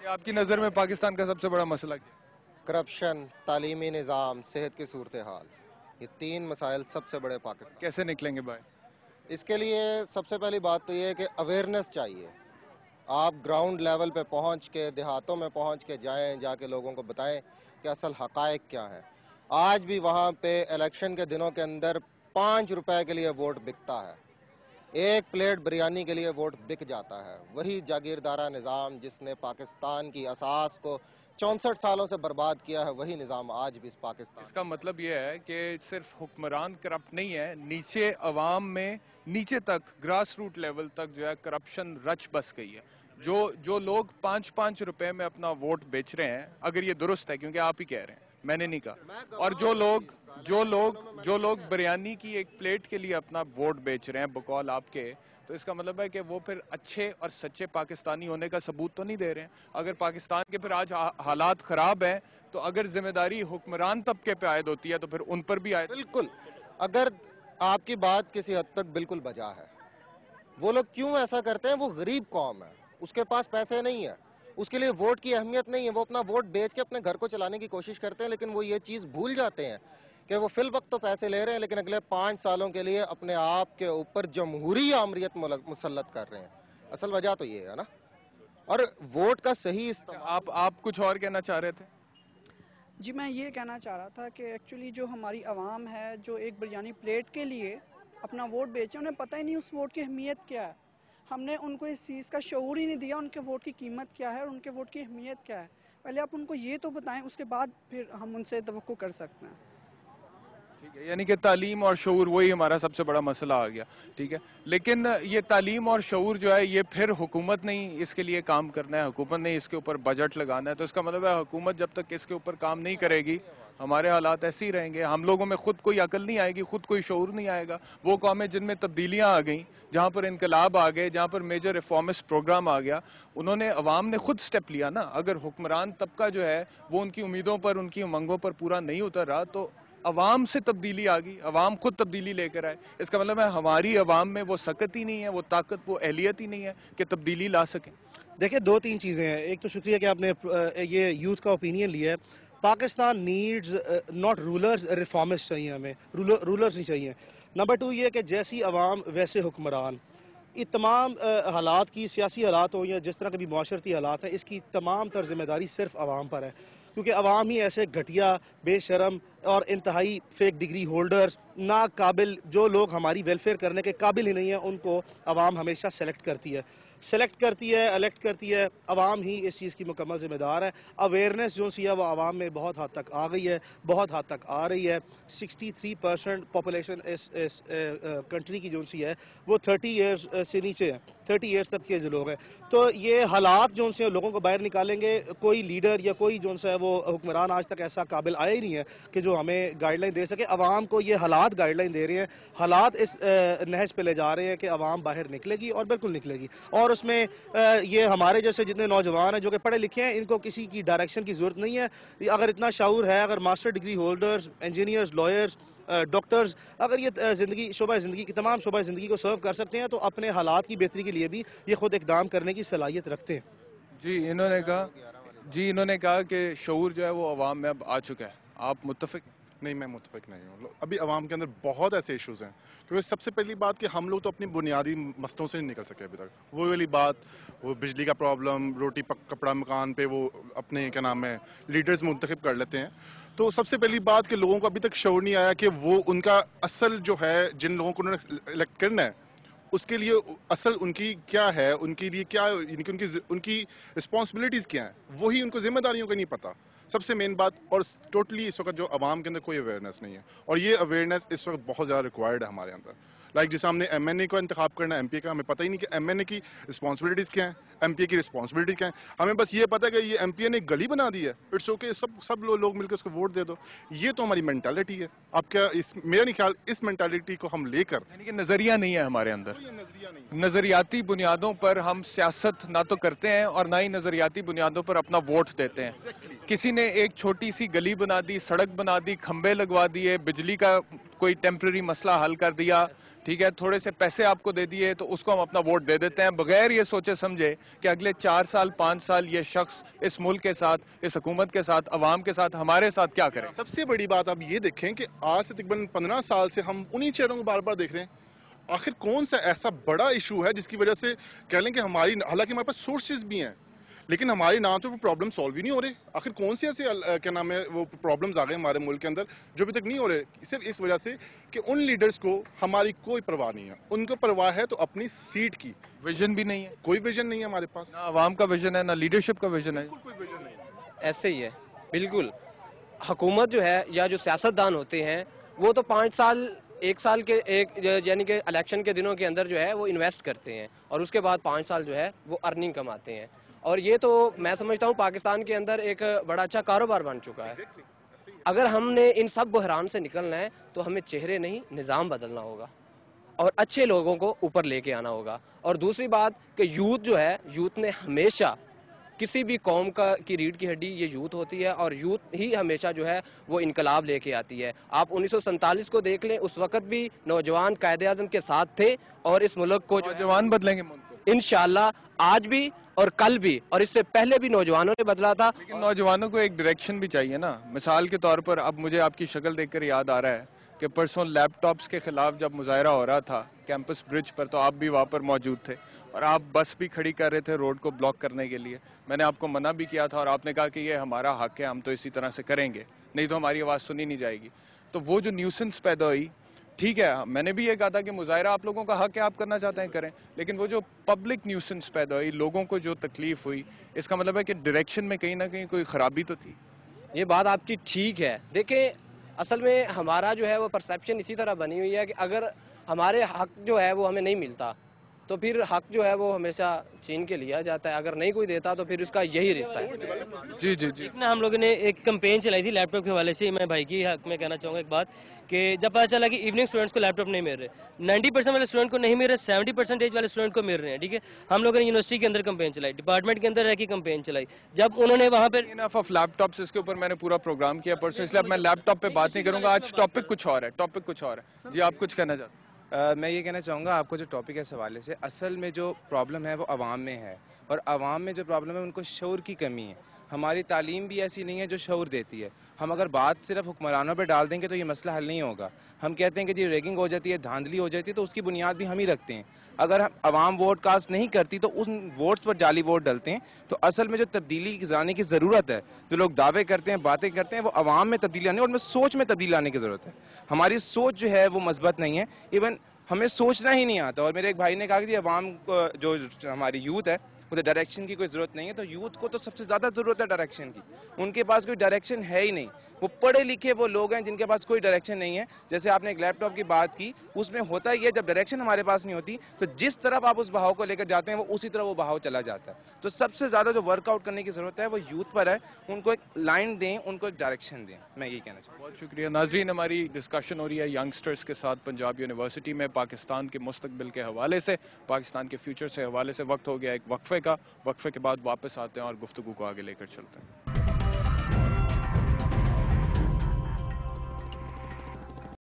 آپ کی نظر میں پاکستان کا سب سے بڑا مسئلہ کیا ہے؟ کرپشن، تعلیمی نظام، صحت کی صورتحال، یہ تین مسائل سب سے بڑے پاکستان۔ کیسے نکلیں گے بھائی؟ اس کے لیے سب سے پہلی بات تو یہ ہے کہ اویئرنیس چاہیے۔ آپ گراؤنڈ لیول پہ پہنچ کے، دیہاتوں میں پہنچ کے جائیں، جا کے لوگوں کو بتائیں کہ اصل حقائق کیا ہیں۔ آج بھی وہاں پہ الیکشن کے دنوں کے اندر 5 روپے کے لیے ووٹ بکتا ہے، 1 پلیٹ بریانی کے لیے ووٹ بک جاتا ہے۔ وہی جاگیردارہ نظام جس نے پاکستان کی اساس کو 64 سالوں سے برباد کیا ہے، وہی نظام آج بھی اس پاکستان۔ اس کا مطلب یہ ہے کہ صرف حکمران کرپٹ نہیں ہے، نیچے عوام میں نیچے تک گراس روٹ لیول تک جو ہے کرپشن رچ بس گئی ہے۔ جو لوگ 5 روپے میں اپنا ووٹ بیچ رہے ہیں، اگر یہ درست ہے کیونکہ آپ ہی کہہ رہے ہیں، میں نے نہیں کہا، اور جو لوگ بریانی کی 1 پلیٹ کے لیے اپنا ووٹ بیچ رہے ہیں بقول آپ کے، تو اس کا مطلب ہے کہ وہ پھر اچھے اور سچے پاکستانی ہونے کا ثبوت تو نہیں دے رہے ہیں۔ اگر پاکستان کے پھر آج حالات خراب ہیں تو اگر ذمہ داری حکمران طبقے پہ عائد ہوتی ہے تو پھر ان پر بھی عائد۔ بالکل، اگر آپ کی بات کسی حد تک بالکل بجا ہے، وہ لوگ کیوں ایسا کرتے ہیں؟ وہ غریب قوم ہے، اس کے پاس پیسے نہیں ہیں، اس کے لیے ووٹ کی اہمیت نہیں ہے، وہ اپنا ووٹ بیچ کے اپنے گھر کو چلانے کی کوشش کرتے ہیں، لیکن وہ یہ چیز بھول جاتے ہیں کہ وہ فی الوقت تو پیسے لے رہے ہیں، لیکن اگلے 5 سالوں کے لیے اپنے آپ کے اوپر جمہوری آمریت مسلط کر رہے ہیں۔ اصل وجہ تو یہ ہے نا، اور ووٹ کا صحیح استعمال۔ آپ کچھ اور کہنا چاہ رہے تھے؟ جی میں یہ کہنا چاہ رہا تھا کہ ایکچولی جو ہماری عوام ہے جو ایک بریانی پلیٹ کے لیے اپنا ووٹ بیچے، انہیں پتہ ہی نہیں اس ووٹ کی اہمیت کیا ہے۔ ہم نے ان کو اس چیز کا شعور ہی نہیں دیا ان کے ووٹ کی قیمت کیا ہے اور ان کے ووٹ کی اہمیت کیا ہے۔ پہلے آپ ان کو یہ تو بتائیں، اس کے بعد پھر ہم ان سے توقع کر سکتے ہیں۔ ٹھیک ہے، یعنی کہ تعلیم اور شعور وہی ہمارا سب سے بڑا مسئلہ آ گیا، ٹھیک ہے، لیکن یہ تعلیم اور شعور جو ہے یہ پھر حکومت نہیں اس کے لیے کام کرنا ہے، حکومت نہیں اس کے اوپر بجٹ لگانا ہے، تو اس کا مطلب ہے حکومت جب تک اس کے اوپر کام نہیں کرے گی ہمارے حالات ایسے ہی رہیں گے۔ ہم لوگوں میں خود کوئی عقل نہیں آئے گی، خود کوئی شعور نہیں آئے گا۔ وہ قومیں جن میں تبدیلیاں آ گئیں، جہاں پر انقلاب آ گئے، جہاں پر میجر ریفارمسٹ پروگرام آ گیا، انہوں نے، عوام نے خود سٹیپ لیا نا۔ اگر حکمران طبقہ جو ہے وہ ان کی امیدوں پر، ان کی امنگوں پر پورا نہیں اتر رہا تو عوام سے تبدیلی آ گئی، عوام خود تبدیلی لے کر آئے۔ اس کا مطلب ہے ہماری عوام میں وہ سکت ہی نہیں ہے، وہ طاقت، وہ اہلیت ہی نہیں ہے کہ تبدیلی لا سکیں۔ دیکھیں 2-3 چیزیں ہیں۔ ایک تو شکریہ کہ آپ نے یہ یوتھ کا اوپینین لیا ہے۔ Pakistan needs not rulers, reformist چاہیے ہمیں، رولرز نہیں چاہیے۔ نمبر 2 یہ کہ جیسی عوام ویسے حکمران۔ یہ تمام حالات کی، سیاسی حالات ہوں یا جس طرح کے بھی معاشرتی حالات ہیں، اس کی تمام تر ذمہ داری صرف عوام پر ہے، کیونکہ عوام ہی ایسے گھٹیا، بے شرم اور انتہائی فیک ڈگری ہولڈرز، ناقابل، جو لوگ ہماری ویلفیئر کرنے کے قابل ہی نہیں ہیں، ان کو عوام ہمیشہ سلیکٹ کرتی ہے، الیکٹ کرتی ہے۔ عوام ہی اس چیز کی مکمل ذمہ دار ہے۔ اویئرنیس جو سی ہے وہ عوام میں بہت حد تک آ گئی ہے، بہت حد تک آ رہی ہے۔ 63% پاپولیشن اس کنٹری کی جو سی ہے وہ 30 ایئرز سے نیچے ہے، 30 ایئرز تک کے جو لوگ ہیں۔ تو یہ حالات جو سے لوگوں کو باہر نکالیں گے، کوئی لیڈر یا کوئی جو ہے وہ حکمران آج تک ایسا قابل آیا ہی نہیں ہے کہ جو ہمیں گائیڈ لائن دے سکے۔ عوام کو یہ حالات گائیڈ لائن دے رہے ہیں، حالات اس نہج پہ لے جا رہے ہیں کہ عوام باہر نکلے گی، اور بالکل نکلے گی۔ اور اس میں یہ ہمارے جیسے جتنے نوجوان ہیں جو کہ پڑھے لکھے ہیں، ان کو کسی کی ڈائریکشن کی ضرورت نہیں ہے۔ اگر اتنا شعور ہے، اگر master degree holders, engineers, lawyers, doctors, اگر یہ زندگی، شعبہ زندگی کی تمام شعبہ زندگی کو سرو کر سکتے ہیں تو اپنے حالات کی بہتری کے لیے بھی یہ خود اقدام کرنے کی صلاحیت رکھتے ہیں۔ جی انہوں نے کہا کہ شعور جو ہے وہ عوام میں اب آ چکا ہے، آپ متفق؟ نہیں، میں متفق نہیں ہوں۔ ابھی عوام کے اندر بہت ایسے ایشوز ہیں، کیونکہ سب سے پہلی بات کہ ہم لوگ تو اپنی بنیادی مسئلوں سے نہیں نکل سکے ابھی تک۔ وہ والی بات، وہ بجلی کا پرابلم، روٹی کپڑا مکان پہ وہ اپنے کیا نام ہے لیڈرز منتخب کر لیتے ہیں۔ تو سب سے پہلی بات کہ لوگوں کو ابھی تک شعور نہیں آیا کہ وہ ان کا اصل جو ہے، جن لوگوں کو انہوں نے الیکٹ کرنا ہے، اس کے لیے اصل ان کی کیا ہے، ان کے لیے کیا، ان کی رسپانسبلٹیز کیا ہیں، وہی ان کو ذمہ داریوں کا نہیں پتہ۔ سب سے مین بات، اور ٹوٹلی اس وقت جو عوام کے اندر کوئی اویئرنیس نہیں ہے، اور یہ اویئرنیس اس وقت بہت زیادہ ریکوائرڈ ہے ہمارے اندر۔ جیسے ہم نے ایم این اے کو انتخاب کرنا ہے، ایم پی کا، ہمیں پتہ ہی نہیں کہ ایم این اے کی رسپانسبلٹیز کیا ہیں، ایم پی اے کی رسپانسبلٹی کیا ہیں۔ ہمیں بس یہ پتہ ہے کہ یہ ایم پی اے نے گلی بنا دی ہے، اٹس اوکے، سب لوگ مل کے اس کو ووٹ دے دو۔ یہ تو ہماری مینٹالٹی ہے۔ اب کیا میرا نہیں خیال اس مینٹالٹی کو ہم لے کر، یعنی کہ نظریہ نہیں ہے ہمارے اندر، کوئی نظریہ نہیں ہے۔ نظریاتی بنیادوں پر ہم سیاست نہ تو کرتے ہیں اور نہ ہی نظریاتی بنیادوں پر اپنا ووٹ دیتے ہیں۔ کسی نے ایک چھوٹی سی گلی بنا دی، سڑک بنا دی، کھمبے لگوا دیے، بجلی کا کوئی ٹیمپرری مسئلہ حل کر دیا، ٹھیک ہے, تھوڑے سے پیسے آپ کو دے دیے تو اس کو ہم اپنا ووٹ دے دیتے ہیں بغیر یہ سوچے سمجھے کہ اگلے 4 سال 5 سال یہ شخص اس ملک کے ساتھ, اس حکومت کے ساتھ, عوام کے ساتھ, ہمارے ساتھ کیا کرے. سب سے بڑی بات آپ یہ دیکھیں کہ آج سے تقریباً 15 سال سے ہم انہی چہروں کو بار بار دیکھ رہے ہیں. آخر کون سا ایسا بڑا ایشو ہے جس کی وجہ سے کہہ لیں کہ حالانکہ ہمارے پاس سورسز بھی ہیں لیکن ہمارے نام تو وہ پرابلم سالو ہی نہیں ہو رہے. آخر کون سی ایسے کیا نام ہے وہ پرابلمز آ گئے ہمارے ملک کے اندر جو ابھی تک نہیں ہو رہے, صرف اس وجہ سے کہ ان لیڈرز کو ہماری کوئی پرواہ نہیں ہے. ان کو پرواہ ہے تو اپنی سیٹ کی, ویژن بھی نہیں ہے, کوئی ویژن نہیں ہے ہمارے پاس, نہ عوام کا ویژن ہے نہ لیڈرشپ کا ویژن ہے. کوئی ویژن نہیں ہے. ایسے ہی ہے بالکل. حکومت جو ہے یا جو سیاستدان ہوتے ہیں وہ تو 5 سال 1 سال کے یعنی کہ الیکشن کے دنوں کے اندر جو ہے وہ انویسٹ کرتے ہیں اور اس کے بعد 5 سال جو ہے وہ ارننگ کماتے ہیں. اور یہ تو میں سمجھتا ہوں پاکستان کے اندر ایک بڑا اچھا کاروبار بن چکا ہے. اگر ہم نے ان سب بحران سے نکلنا ہے تو ہمیں چہرے نہیں نظام بدلنا ہوگا اور اچھے لوگوں کو اوپر لے کے آنا ہوگا. اور دوسری بات کہ یوتھ جو ہے, یوتھ نے ہمیشہ کسی بھی قوم کی ریڑھ کی ہڈی یہ یوتھ ہوتی ہے اور یوتھ ہی ہمیشہ جو ہے وہ انقلاب لے کے آتی ہے. آپ 1947 کو دیکھ لیں, اس وقت بھی نوجوان قائد اعظم کے ساتھ تھے اور اس ملک کو نوجوان بدلیں گے ملک کو انشاءاللہ آج بھی اور کل بھی اور اس سے پہلے بھی نوجوانوں نے بدلا تھا. لیکن نوجوانوں کو ایک ڈائریکشن بھی چاہیے نا. مثال کے طور پر اب مجھے آپ کی شکل دیکھ کر یاد آ رہا ہے کہ پرسوں لیپ ٹاپس کے خلاف جب مظاہرہ ہو رہا تھا کیمپس برج پر تو آپ بھی وہاں پر موجود تھے اور آپ بس بھی کھڑی کر رہے تھے روڈ کو بلاک کرنے کے لیے. میں نے آپ کو منع بھی کیا تھا اور آپ نے کہا کہ یہ ہمارا حق ہے, ہم تو اسی طرح سے کریں گے, نہیں تو ہماری آواز سنی نہیں جائے گی. تو وہ جو نیوسنس پیدا ہوئی, ٹھیک ہے میں نے بھی یہ کہا تھا کہ مظاہرہ آپ لوگوں کا حق ہے, آپ کرنا چاہتے ہیں کریں, لیکن وہ جو پبلک نیوسنس پیدا ہوئی, لوگوں کو جو تکلیف ہوئی, اس کا مطلب ہے کہ ڈائریکشن میں کہیں نہ کہیں کوئی خرابی تو تھی. یہ بات آپ کی ٹھیک ہے. دیکھیں اصل میں ہمارا جو ہے وہ پرسیپشن اسی طرح بنی ہوئی ہے کہ اگر ہمارے حق جو ہے وہ ہمیں نہیں ملتا تو پھر حق جو ہے وہ ہمیشہ چھین کے لیا جاتا ہے, اگر نہیں کوئی دیتا تو پھر اس کا یہی رشتہ ہے. جی جی جی. ہم لوگوں نے ایک کمپین چلائی تھی لیپ ٹاپ کے حوالے سے. میں بھائی کی حق میں کہنا چاہوں گا ایک بات کہ جب پتا چلا کہ ایوننگ اسٹوڈنٹس کو لیپ ٹاپ نہیں مل رہے, 90% والے اسٹوڈنٹ کو نہیں مل رہے, 70% والے اسٹوڈنٹ کو مل رہے ہیں, ٹھیک ہے. ہم لوگوں نے یونیورسٹی کے اندر کمپین چلائی, ڈپارٹمنٹ کے اندر رہ کے کمپین چلائی. جب انہوں نے وہاں پہ انف آف لیپ ٹاپس, اس کے اوپر میں نے پورا پروگرام کیا پرسوں, اس لیے اب میں لیپ ٹاپ پہ بات نہیں کروں گا. آج ٹاپک کچھ اور ہے, ٹاپک کچھ اور ہے. جی آپ کچھ کہنا چاہتے ہیں؟ میں یہ کہنا چاہوں گا آپ کو جو ٹاپک ہے اس حوالے سے, اصل میں جو پرابلم ہے وہ عوام میں ہے اور عوام میں جو پرابلم ہے ان کو شعور کی کمی ہے. ہماری تعلیم بھی ایسی نہیں ہے جو شعور دیتی ہے. ہم اگر بات صرف حکمرانوں پہ ڈال دیں گے تو یہ مسئلہ حل نہیں ہوگا. ہم کہتے ہیں کہ جی ریگنگ ہو جاتی ہے, دھاندلی ہو جاتی ہے, تو اس کی بنیاد بھی ہم ہی رکھتے ہیں. اگر عوام ووٹ کاسٹ نہیں کرتی تو ان ووٹس پر جعلی ووٹ ڈلتے ہیں. تو اصل میں جو تبدیلی لانے کی ضرورت ہے, جو لوگ دعوے کرتے ہیں, باتیں کرتے ہیں, وہ عوام میں تبدیلی لانے اور میں سوچ میں تبدیلی لانے کی ضرورت ہے. ہماری سوچ جو ہے وہ مثبت نہیں ہے, ایون ہمیں سوچنا ہی نہیں آتا. اور میرے ایک بھائی نے کہا کہ جی عوام کو جو ہماری یوتھ ہے اسے ڈائریکشن کی کوئی ضرورت نہیں ہے. تو یوتھ کو تو سب سے زیادہ ضرورت ہے ڈائریکشن کی. ان کے پاس کوئی ڈائریکشن ہے ہی نہیں. وہ پڑھے لکھے وہ لوگ ہیں جن کے پاس کوئی ڈائریکشن نہیں ہے. جیسے آپ نے ایک لیپ ٹاپ کی بات کی, اس میں ہوتا ہی ہے جب ڈائریکشن ہمارے پاس نہیں ہوتی تو جس طرف آپ اس بہاؤ کو لے کر جاتے ہیں وہ اسی طرح وہ بہاؤ چلا جاتا ہے. تو سب سے زیادہ جو ورک آؤٹ کرنے کی ضرورت ہے وہ یوتھ پر ہے. ان کو ایک لائن دیں, ان کو ایک ڈائریکشن دیں. میں یہی کہنا چاہوں گا. بہت شکریہ. ناظرین, ہماری ڈسکشن ہو رہی ہے ینگسٹرز کے ساتھ پنجاب یونیورسٹی میں پاکستان کے مستقبل کے حوالے سے, پاکستان کے فیوچر سے حوالے سے. وقت ہو گیا ایک وقفے کا, وقفے کے بعد واپس آتے ہیں اور گفتگو کو آگے لے کر چلتے ہیں.